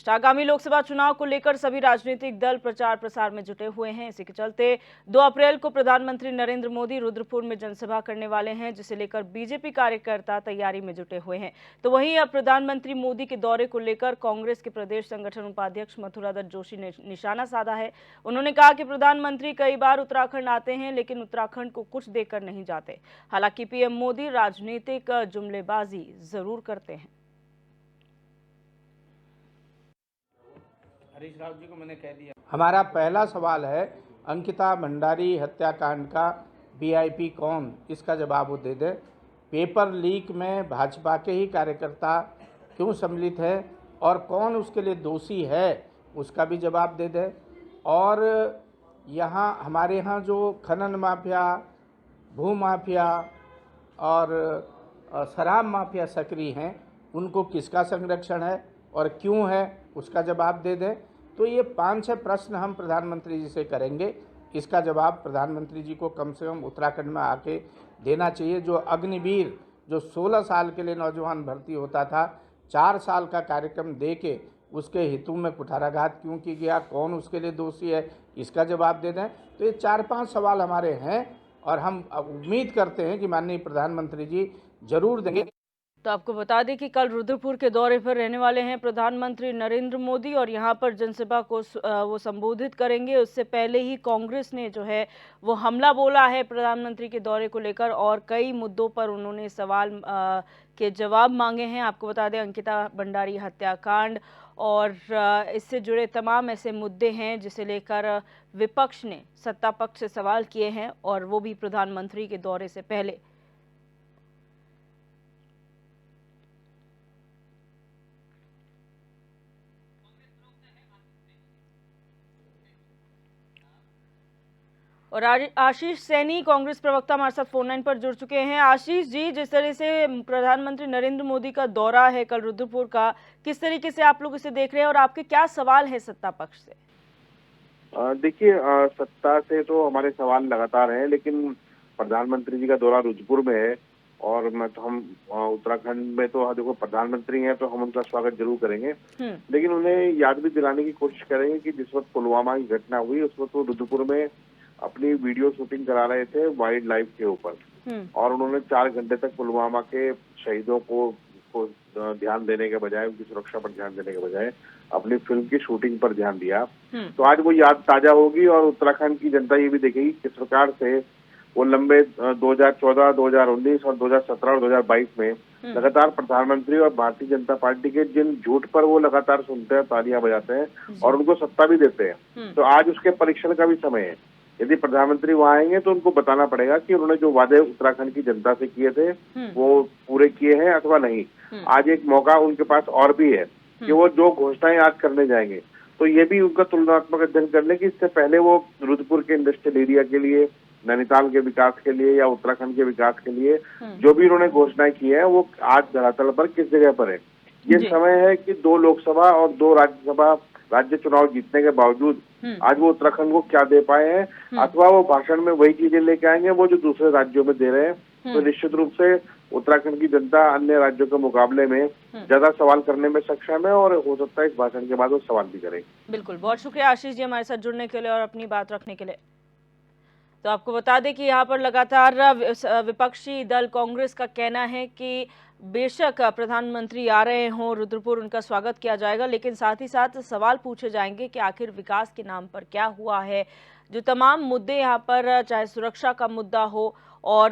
स्पष्ट। आगामी लोकसभा चुनाव को लेकर सभी राजनीतिक दल प्रचार प्रसार में जुटे हुए हैं। इसी के चलते 2 अप्रैल को प्रधानमंत्री नरेंद्र मोदी रुद्रपुर में जनसभा करने वाले हैं, जिसे लेकर बीजेपी कार्यकर्ता तैयारी में जुटे हुए हैं। तो वहीं अब प्रधानमंत्री मोदी के दौरे को लेकर कांग्रेस के प्रदेश संगठन उपाध्यक्ष मथुरादत्त जोशी ने निशाना साधा है। उन्होंने कहा कि प्रधानमंत्री कई बार उत्तराखंड आते हैं, लेकिन उत्तराखंड को कुछ देकर नहीं जाते। हालांकि पीएम मोदी राजनीतिक जुमलेबाजी जरूर करते हैं। हरीश राव जी को मैंने कह दिया। हमारा पहला सवाल है, अंकिता भंडारी हत्याकांड का वीआईपी कौन, इसका जवाब वो दे दे। पेपर लीक में भाजपा के ही कार्यकर्ता क्यों सम्मिलित है और कौन उसके लिए दोषी है, उसका भी जवाब दे दे। और यहाँ हमारे यहाँ जो खनन माफिया, भू माफिया और शराब माफिया सक्रिय हैं, उनको किसका संरक्षण है और क्यों है, उसका जवाब दे दें। तो ये 5-6 प्रश्न हम प्रधानमंत्री जी से करेंगे। इसका जवाब प्रधानमंत्री जी को कम से कम उत्तराखंड में आके देना चाहिए। जो अग्निवीर, जो 16 साल के लिए नौजवान भर्ती होता था, 4 साल का कार्यक्रम दे के उसके हितों में कुठाराघात क्यों किया गया, कौन उसके लिए दोषी है, इसका जवाब दे दें। तो ये 4-5 सवाल हमारे हैं और हम उम्मीद करते हैं कि माननीय प्रधानमंत्री जी जरूर देंगे। तो आपको बता दें कि कल रुद्रपुर के दौरे पर रहने वाले हैं प्रधानमंत्री नरेंद्र मोदी और यहां पर जनसभा को वो संबोधित करेंगे। उससे पहले ही कांग्रेस ने जो है वो हमला बोला है प्रधानमंत्री के दौरे को लेकर और कई मुद्दों पर उन्होंने सवाल के जवाब मांगे हैं। आपको बता दें, अंकिता भंडारी हत्याकांड और इससे जुड़े तमाम ऐसे मुद्दे हैं जिसे लेकर विपक्ष ने सत्ता पक्ष से सवाल किए हैं और वो भी प्रधानमंत्री के दौरे से पहले। और आशीष सैनी कांग्रेस प्रवक्ता हमारे साथ फोन लाइन पर जुड़ चुके हैं। आशीष जी, जिस तरह से प्रधानमंत्री नरेंद्र मोदी का दौरा है कल रुद्रपुर का, किस तरीके से आप लोग इसे देख रहे हैं और आपके क्या सवाल है सत्ता पक्ष से? देखिए, सत्ता से तो हमारे सवाल लगातार हैं, लेकिन प्रधानमंत्री जी का दौरा रुद्रपुर में है और हम उत्तराखंड में तो देखो प्रधानमंत्री हैं तो हम उनका स्वागत जरूर करेंगे, लेकिन उन्हें याद भी दिलाने की कोशिश करेंगे कि जिस वक्त पुलवामा की घटना हुई उस वक्त वो रुद्रपुर में अपनी वीडियो शूटिंग करा रहे थे वाइल्ड लाइफ के ऊपर और उन्होंने 4 घंटे तक पुलवामा के शहीदों को ध्यान देने के बजाय, उनकी सुरक्षा पर ध्यान देने के बजाय अपनी फिल्म की शूटिंग पर ध्यान दिया। तो आज वो याद ताजा होगी और उत्तराखंड की जनता ये भी देखेगी किस प्रकार से वो लंबे 2014, 2019 और 2017 और 2022 में लगातार प्रधानमंत्री और भारतीय जनता पार्टी के जिन झूठ पर वो लगातार सुनते हैं, तालियां बजाते हैं और उनको सत्ता भी देते हैं। तो आज उसके परीक्षण का भी समय है। यदि प्रधानमंत्री वहां आएंगे तो उनको बताना पड़ेगा कि उन्होंने जो वादे उत्तराखंड की जनता से किए थे वो पूरे किए हैं अथवा नहीं। आज एक मौका उनके पास और भी है कि वो जो घोषणाएं आज करने जाएंगे तो ये भी उनका तुलनात्मक अध्ययन कर ले कि इससे पहले वो रुद्रपुर के इंडस्ट्रियल एरिया के लिए, नैनीताल के विकास के लिए या उत्तराखंड के विकास के लिए जो भी उन्होंने घोषणाएं की है वो आज धरातल पर किस जगह पर है। ये समय है कि 2 लोकसभा और 2 राज्यसभा राज्य चुनाव जीतने के बावजूद आज वो उत्तराखंड को क्या दे पाए हैं अथवा वो भाषण में वही चीजें लेके आएंगे वो जो दूसरे राज्यों में दे रहे हैं। तो निश्चित रूप से उत्तराखंड की जनता अन्य राज्यों के मुकाबले में ज्यादा सवाल करने में सक्षम है और हो सकता है इस भाषण के बाद वो सवाल भी करेंगे। बिल्कुल, बहुत शुक्रिया आशीष जी हमारे साथ जुड़ने के लिए और अपनी बात रखने के लिए। तो आपको बता दें कि यहाँ पर लगातार विपक्षी दल कांग्रेस का कहना है कि बेशक प्रधानमंत्री आ रहे हों रुद्रपुर, उनका स्वागत किया जाएगा, लेकिन साथ ही साथ सवाल पूछे जाएंगे कि आखिर विकास के नाम पर क्या हुआ है। जो तमाम मुद्दे यहाँ पर, चाहे सुरक्षा का मुद्दा हो और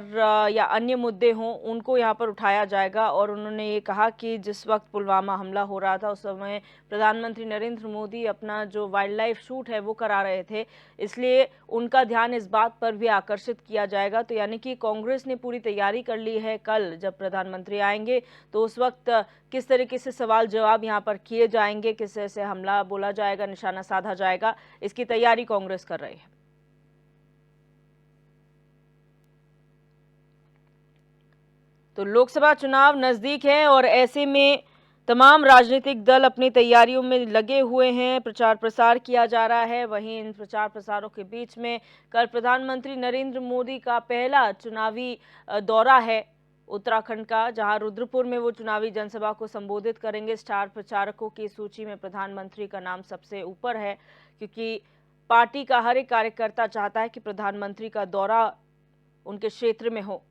या अन्य मुद्दे हों, उनको यहाँ पर उठाया जाएगा। और उन्होंने ये कहा कि जिस वक्त पुलवामा हमला हो रहा था उस समय प्रधानमंत्री नरेंद्र मोदी अपना जो वाइल्ड लाइफ शूट है वो करा रहे थे, इसलिए उनका ध्यान इस बात पर भी आकर्षित किया जाएगा। तो यानी कि कांग्रेस ने पूरी तैयारी कर ली है, कल जब प्रधानमंत्री आएंगे तो उस वक्त किस तरीके से सवाल जवाब यहाँ पर किए जाएंगे, किस तरह से हमला बोला जाएगा, निशाना साधा जाएगा, इसकी तैयारी कांग्रेस कर रही है। तो लोकसभा चुनाव नजदीक है और ऐसे में तमाम राजनीतिक दल अपनी तैयारियों में लगे हुए हैं, प्रचार प्रसार किया जा रहा है। वहीं इन प्रचार प्रसारों के बीच में कल प्रधानमंत्री नरेंद्र मोदी का पहला चुनावी दौरा है उत्तराखंड का, जहां रुद्रपुर में वो चुनावी जनसभा को संबोधित करेंगे। स्टार प्रचारकों की सूची में प्रधानमंत्री का नाम सबसे ऊपर है, क्योंकि पार्टी का हर एक कार्यकर्ता चाहता है कि प्रधानमंत्री का दौरा उनके क्षेत्र में हो।